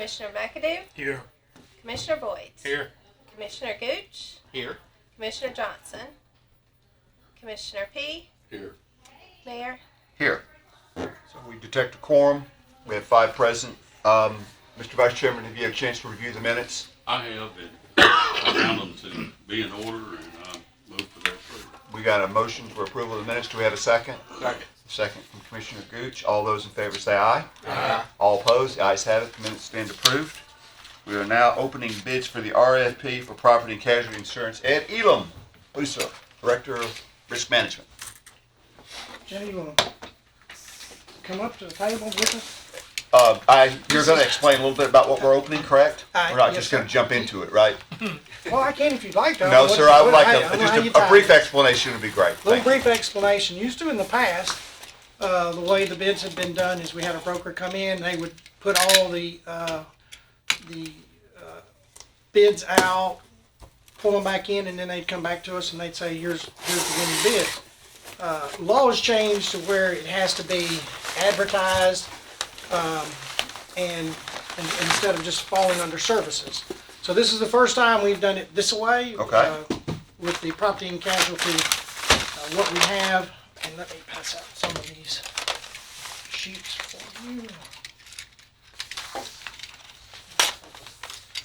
Commissioner McAdoo, Here. Commissioner Boyd, Here. Commissioner Gooch, Here. Commissioner Johnson, Commissioner P, Here. Mayor. Here. So we detect a quorum. We have 5 present. Mr. Vice Chairman, have you had a chance to review the minutes? I have, and I found them to be in order, and I move for their approval. We got a motion for approval of the minutes. Do we have a second? Second. Second from Commissioner Gooch. All those in favor say aye. Aye. All opposed? The ayes have it. The minutes stand approved. We are now opening bids for the RFP for property and casualty insurance. Ed Elam, please, sir, Director of Risk Management. Jenny, you want to come up to the table with us? You're going to explain a little bit about what we're opening, correct? We're not Yes, just going sir. to jump into it, right? Well, I can if you'd like to. No, sir, I would like Just a brief explanation would be great. Little Thank you. brief explanation. Used to in the past, the way the bids had been done is we had a broker come in, they would put all the bids out, pull them back in, and then they'd come back to us and they'd say, here's the winning bids. Law has changed to where it has to be advertised, and instead of just falling under services. So this is the first time we've done it this way. Okay. With the property and casualty, what we have, and let me pass out some of these sheets for you.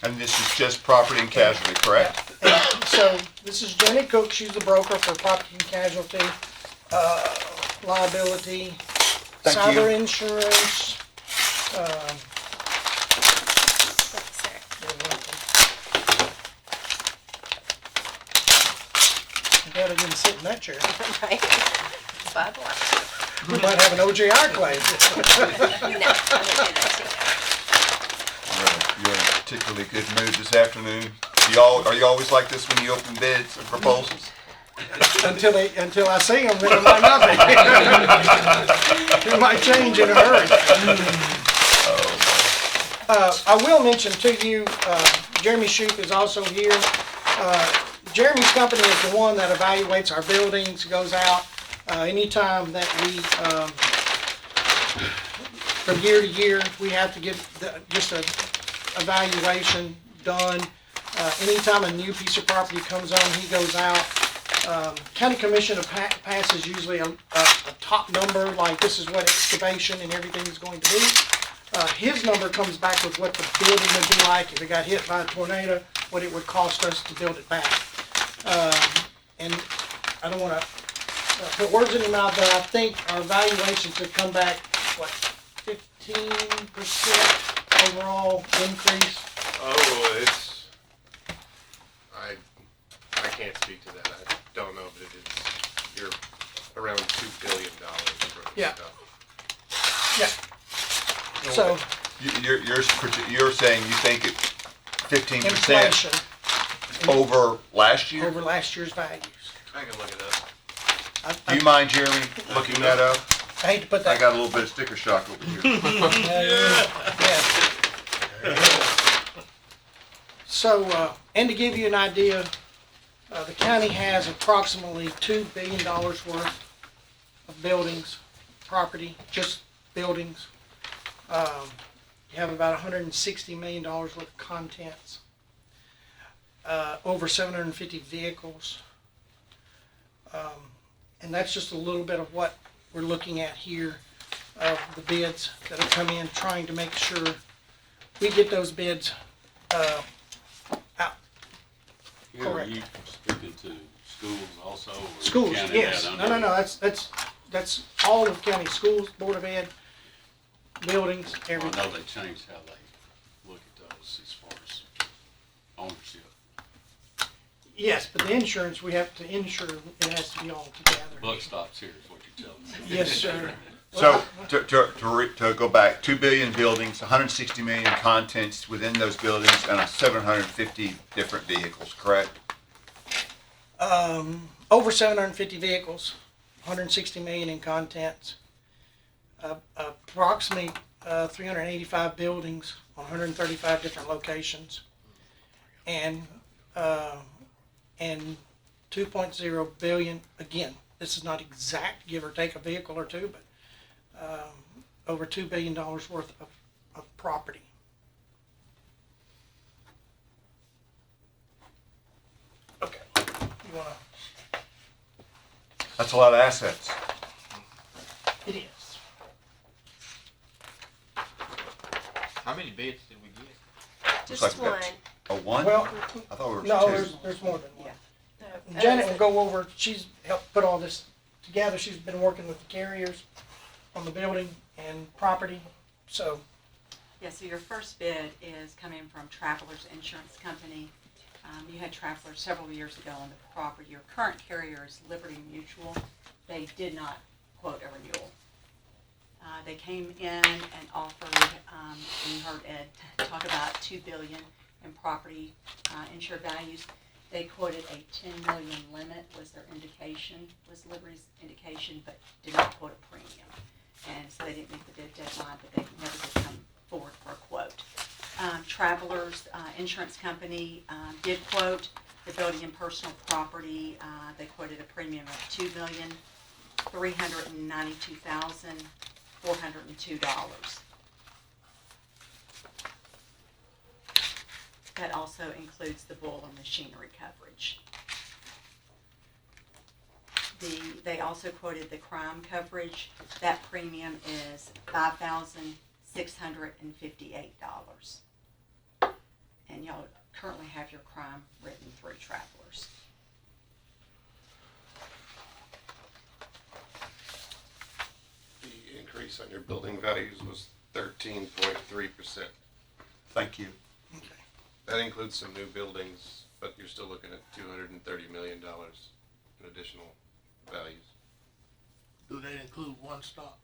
And this is just property and casualty, correct? And so this is Jenny Cook, she's the broker for property and casualty, liability, Thank cyber you. insurance. Thanks, sir. You're welcome. I'm glad I didn't sit in that chair. Right. Bob wants. We might have an OJR claim. No, I wouldn't do that You're in a particularly good mood this afternoon. Are you always like this when you open bids or proposals? Until I see them, then it might not be. It might change in a hurry. I will mention to you, Jeremy Shoup is also here. Jeremy's company is the one that evaluates our buildings, goes out anytime that we, from year to year, we have to get just a evaluation done. Anytime a new piece of property comes on, he goes out. County Commission passes usually a top number, like this is what excavation and everything is going to be. His number comes back with what the building would be like if it got hit by a tornado, what it would cost us to build it back. And I don't want to put words in your mouth, but I think our evaluations have come back, what, 15% overall increase? Oh, I can't speak to that. I don't know, but you're around $2 billion for this Yeah. stuff. Yeah. So, You're saying you think it's 15% inflation over last year? over last year's values. I can look it up. Do you mind, Jeremy, looking that up? I hate to put I that. got a little bit of sticker shock over here. Yeah. So, and to give you an idea, the county has approximately $2 billion worth of buildings, property, just buildings. You have about $160 million worth of contents, over 750 vehicles. And that's just a little bit of what we're looking at here, of the bids that have come in, trying to make sure we get those bids out. Here, are you speaking to schools also? or Schools, county yes. that No, under? that's all of county schools, Board of Ed, buildings, I everything. know they changed how they look at those as far as ownership. Yes, but the insurance, we have to insure, it has to be all together. Buck stops here is what you're telling me. Yes, sir. So, to go back, 2 billion buildings, 160 million contents within those buildings, and 750 different vehicles, correct? Over 750 vehicles, 160 million in contents, approximately 385 buildings, 135 different locations, and 2.0 billion, again, this is not exact, give or take a vehicle or two, but, over $2 billion worth of property. That's a lot of assets. It is. How many bids did we get? Just Looks like we one. got a one? Well, I thought we were no, two. there's more than one. Oh, Janet is will it? go over, she's helped put all this together, she's been working with the carriers on the building and property, so, Yeah, so your first bid is coming from Travelers Insurance Company. You had Travelers several years ago on the property. Your current carrier is Liberty Mutual. They did not quote a renewal. They came in and offered, and you heard Ed talk about $2 billion in property insured values. They quoted a 10 million limit was their indication, was Liberty's indication, but did not quote a premium. And so they didn't make the bid deadline, but they never did come forward for a quote. Travelers Insurance Company did quote the building and personal property. They quoted a premium of $2,392,402. That also includes the bull and machinery coverage. They also quoted the crime coverage. That premium is $5,658. And y'all currently have your crime written through Travelers. The increase on your building values was 13.3%. Thank you. okay. That includes some new buildings, but you're still looking at $230 million in additional values. Do they include one stop?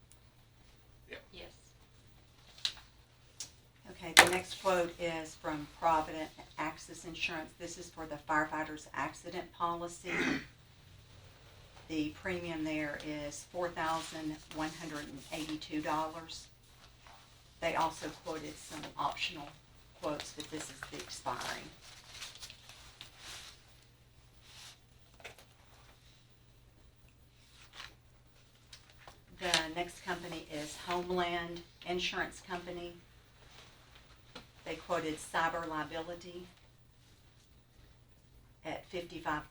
Yes. Okay, the next quote is from Provident Access Insurance. This is for the firefighters' accident policy. The premium there is $4,182. They also quoted some optional quotes, but this is the expiring. The next company is Homeland Insurance Company. They quoted cyber liability at $55,000.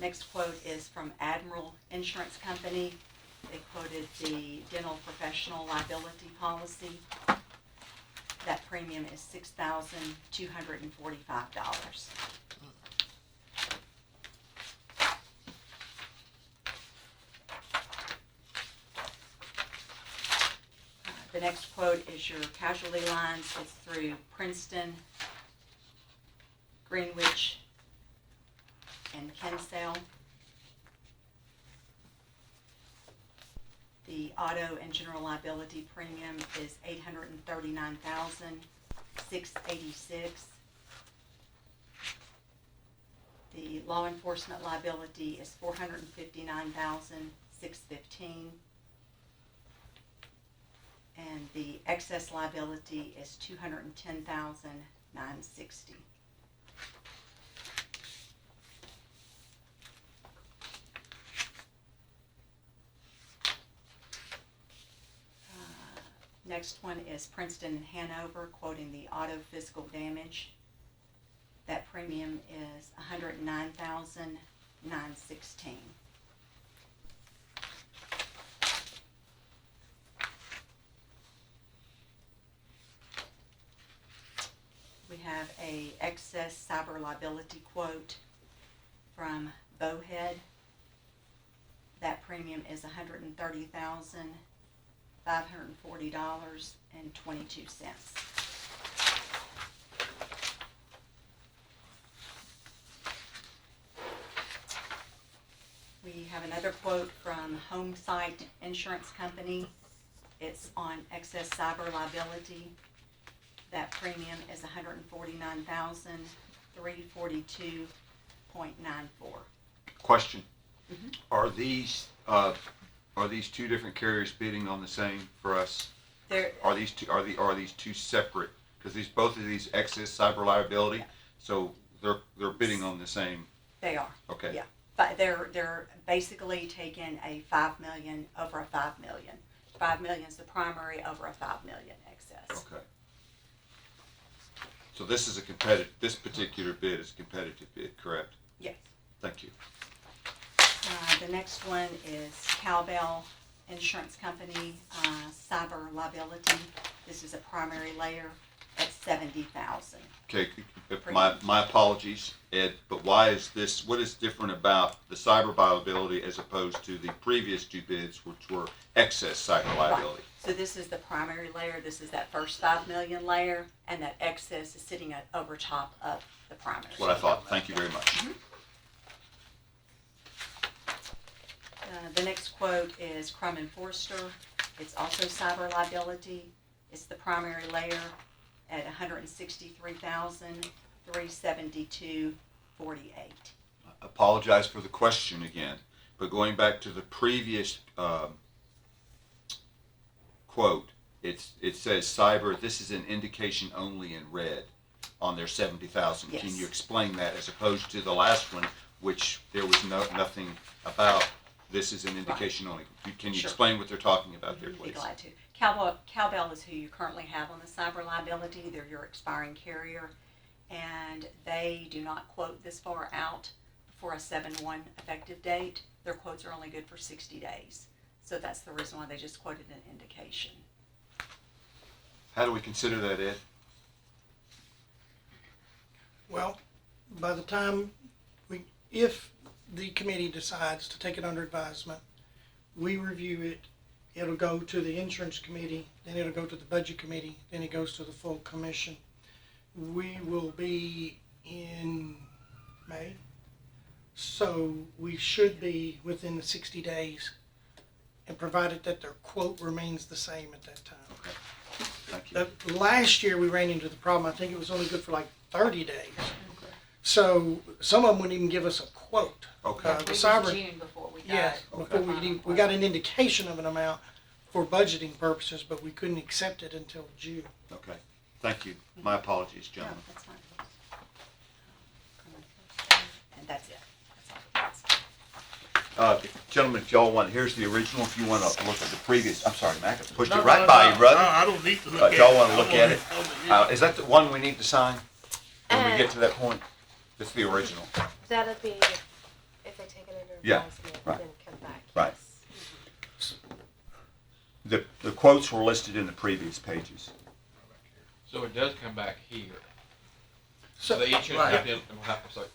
Next quote is from Admiral Insurance Company. They quoted the dental professional liability policy. That premium is $6,245. The next quote is your casualty lines. It's through Princeton, Greenwich, and Kinsale. The auto and general liability premium is $839,686. The law enforcement liability is $459,615. And the excess liability is $210,960. Next one is Princeton and Hanover, quoting the auto physical damage. That premium is $109,916. We have a excess cyber liability quote from Bowhead. That premium is $130,540.22. We have another quote from Homesite Insurance Company. It's on excess cyber liability. That premium is $149,342.94. Question. Mhm. Are these two different carriers bidding on the same for us? There, Are these two separate? Because both of these excess cyber liability, so they're bidding on the same. they are. Okay. Yeah, but they're basically taking a 5 million over a 5 million. 5 million is the primary over a 5 million excess. Okay. So this particular bid is a competitive bid, correct? Yes. Thank you. The next one is Cowbell Insurance Company, cyber liability. This is a primary layer at $70,000. Okay, my apologies, Ed, but what is different about the cyber liability as opposed to the previous two bids, which were excess cyber liability? Right. So this is the primary layer, this is that first 5 million layer, and that excess is sitting over top of the primary. That's what I thought. Thank you very much. The next quote is Crum and Forster. It's also cyber liability. It's the primary layer at $163,372.48. Apologize for the question again, but going back to the previous quote, it says cyber. This is an indication only in red on their 70,000. Yes. Can you explain that as opposed to the last one, which there was nothing about? This is an indication only. Can you Sure. explain what they're talking about there, Be please? glad to. Cowbell is who you currently have on the cyber liability. They're your expiring carrier, and they do not quote this far out for a 7/1 effective date. Their quotes are only good for 60 days. So that's the reason why they just quoted an indication. How do we consider that, Ed? Well, by the time if the committee decides to take it under advisement, we review it, it'll go to the insurance committee, then it'll go to the budget committee, then it goes to the full commission. We will be in May, so we should be within the 60 days, and provided that their quote remains the same at that time. Okay. Thank you. Last year we ran into the problem, I think it was only good for like 30 days. Okay. So some of them wouldn't even give us a quote. Okay. The It was cyber, June before we got. yes, before we got an indication of an amount for budgeting purposes, but we couldn't accept it until June. Okay. Thank you. My apologies, No, gentlemen. that's fine. And that's it. That's all. Gentlemen, if y'all want, here's the original. If you want to look at the previous, I'm sorry, Mac, I pushed it No, right no, by no, you, brother. no, I don't need to look at it. Y'all want to I look at it? want Is that the one we need to sign when we get to that point? It's the original. That'll be if they take it under Yeah, advisement, right. then come back. Right. Yes. The quotes were listed in the previous pages. So it does come back here. So, So the insurance right. company, I'm sorry,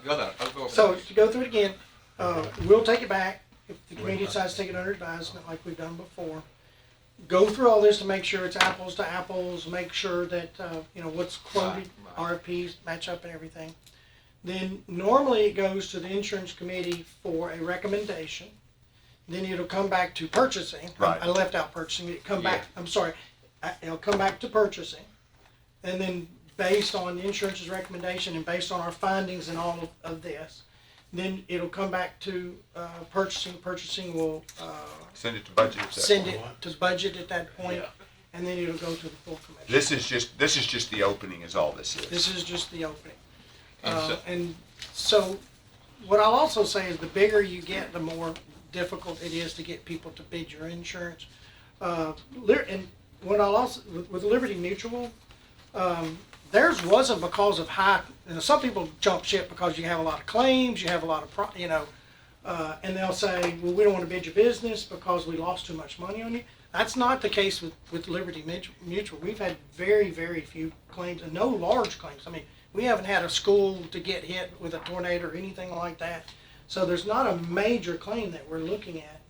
go there, I'll go over so that. to go through it again, we'll take it back if the committee decides to take it under advisement like we've done before. Go through all this to make sure it's apples to apples, make sure that, what's quoted, Right. RFPs match up and everything. Then normally it goes to the insurance committee for a recommendation. Then it'll come back to purchasing. Right. I left out purchasing. It'll come back to purchasing. And then based on the insurance's recommendation and based on our findings and all of this, then it'll come back to purchasing. Purchasing will Send it to budget. at that send point. it to budget at that point, Yeah. and then it'll go to the full commission. This is just the opening is all this is. This is just the opening. And And so what I'll also say is the bigger you get, the more difficult it is to get people to bid your insurance. And what I'll also, with Liberty Mutual, theirs wasn't because of some people jump ship because you have a lot of claims, you have a lot of, and they'll say, well, we don't want to bid your business because we lost too much money on you. That's not the case with Liberty Mutual. We've had very, very few claims and no large claims. I mean, we haven't had a school to get hit with a tornado or anything like that. So there's not a major claim that we're looking at.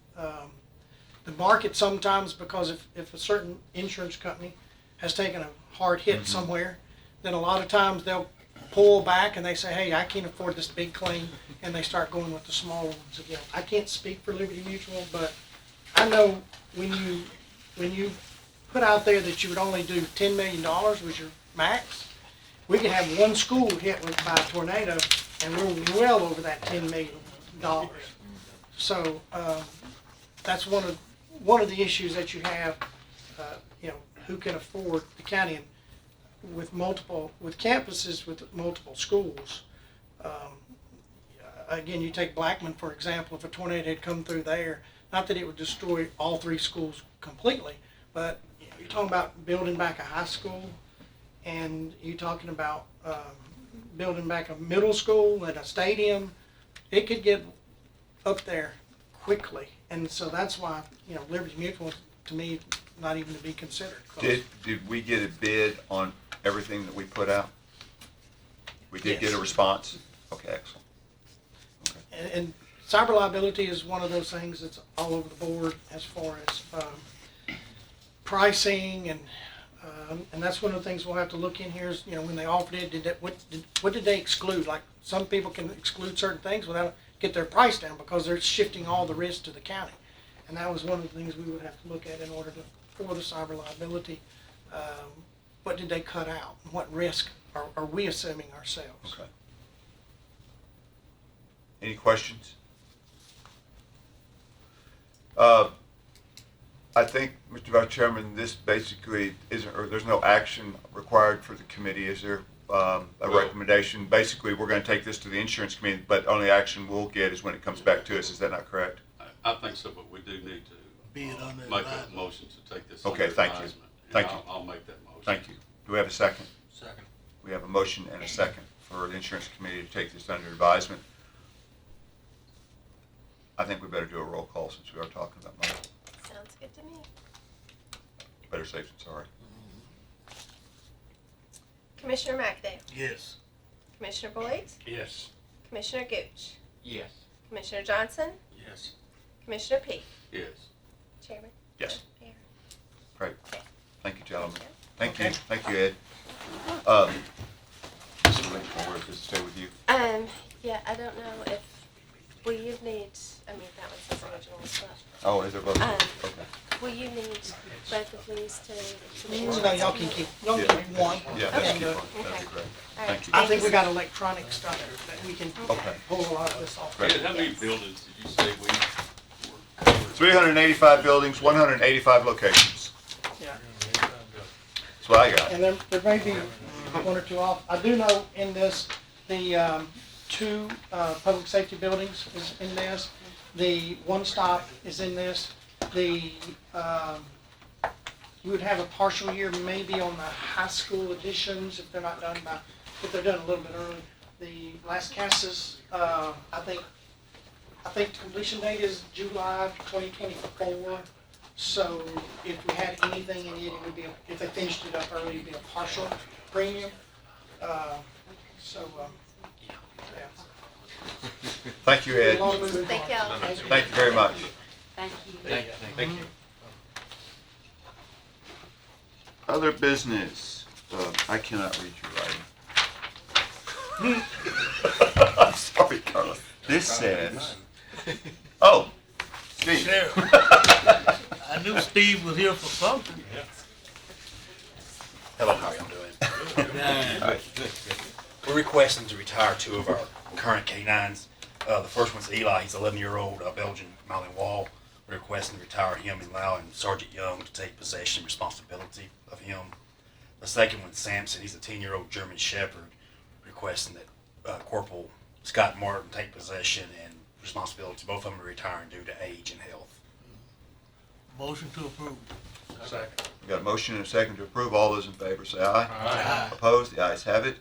The market sometimes, because if a certain insurance company has taken a hard hit somewhere, then a lot of times they'll pull back and they say, hey, I can't afford this big claim, and they start going with the small ones again. I can't speak for Liberty Mutual, but I know when you put out there that you would only do $10 million was your max, we could have one school hit by a tornado, and we're well over that $10 million. So that's one of the issues that you have. Who can afford the county with campuses with multiple schools. Again, you take Blackman for example. If a tornado had come through there, not that it would destroy all three schools completely, but you're talking about building back a high school and you're talking about, building back a middle school and a stadium, it could get up there quickly. And so that's why, you know, Liberty Mutual, to me, not even to be considered. Did we get a bid on everything that we put out? We did get a Yes. response? Okay, excellent. And cyber liability is one of those things that's all over the board as far as pricing, and that's one of the things we'll have to look in here is, you know, when they offered it, what did they exclude? Like, some people can exclude certain things without get their price down because they're shifting all the risk to the county. And that was one of the things we would have to look at in order for the cyber liability. What did they cut out? What risk are we assuming ourselves? Okay. Any questions? I think, Mr. Vice Chairman, this basically isn't, or there's no action required for the committee. Is there a recommendation? Basically, we're going to take this to the insurance committee, but only action we'll get is when it comes back to us. Is that not correct? I think so, but we do need to Be it under make a advisement. motion to take this Okay, under thank you. advisement. And Thank you. I'll make that motion. Thank you. Do we have a second? Second. We have a motion and a second for the insurance committee to take this under advisement. I think we better do a roll call since we are talking about money. Sounds good to me. Better safe than sorry. Commissioner McAdale, Yes. Commissioner Boyd, Yes. Commissioner Gooch, Yes. Commissioner Johnson, Yes. Commissioner Peak, Yes. Chairman. Yes. Mayor. Great. Okay. Thank you, gentlemen. Thank Thank you. Okay. Thank you, Ed. Mr. Lincoln, where does this stay with you? Yeah, I don't know if, will you need, I mean, that was his original stuff. Oh, is there both? Um, Okay. Will you need both of these to the No, insurance? y'all can keep one. Yeah, And, let's keep on. That'd Okay. be great. All right. Thank you. I think we got electronic stuff that we can Okay. pull a lot of this off. Great. Ed, how many Yes. buildings did you say we were covering? 385 buildings, 185 locations. Yeah. That's what I got. And there may be one or two off. I do know in this, the two public safety buildings is in this. The one stop is in this. The, you would have a partial year maybe on the high school additions if they're not done by, if they're done a little bit early. The Las Casas, I think the completion date is July 2024. So if we had anything in it, it would be, if they finished it up early, it'd be a partial premium. Yeah. Thank you, Ed. Thank y'all. Thank you very much. Thank you. Thank you. Other business. I cannot read your writing. I'm sorry, Carla. This says, oh, Steve. Sheriff. I knew Steve was here for something. Hello, how y'all doing? Yeah. We're requesting to retire two of our current canines. The first one's Eli, he's 11-year-old Belgian Malinois Wall. We're requesting to retire him and allowing Sergeant Young to take possession and responsibility of him. The second one's Samson, he's a 10-year-old German Shepherd, requesting that Corporal Scott Martin take possession and responsibility. Both of them are retiring due to age and health. Motion to approve. Second. We got a motion and a second to approve. All those in favor say aye. Aye. Opposed? The ayes have it.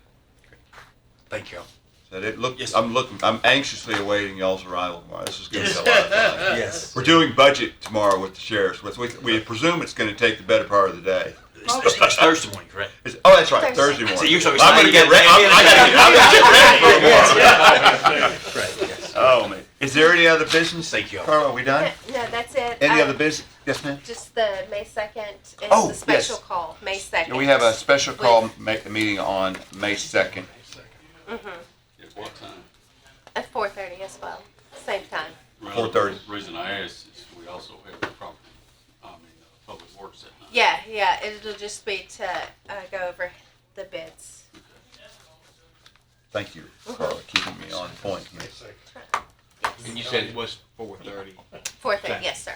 Thank you. Is that it? Look, Yes. I'm anxiously awaiting y'all's arrival tomorrow. This is going to be a lot of fun. Yes. We're doing budget tomorrow with the sheriffs. We presume it's going to take the better part of the day. It's Thursday morning, correct? Oh, that's right, Thursday. Thursday morning. So you're so I'm going to get ready. I'm going to get ready for tomorrow. Correct, yes. Oh, man. Is there any other business? Thank you. Carl, are we done? No, that's it. Any other business? Yes, ma'am? Just the May 2nd is Oh, the special yes. call, May 2nd. We have a special call meeting on May 2nd. Mm-hmm. At what time? At 4:30 as well, same time. 4:30. The reason I asked is we also have the property, public works at night. Yeah, it'll just be to go over the bids. Thank you, Carla, keeping me on point here. And you said it was 4:30. 4:30, yes, sir.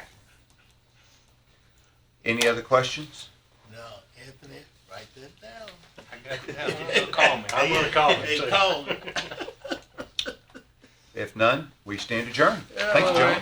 Any other questions? No, Anthony, write that down. I got it down. Call me. I'm gonna call him. Hey, call me. If none, we stand adjourned. Thank you, gentlemen.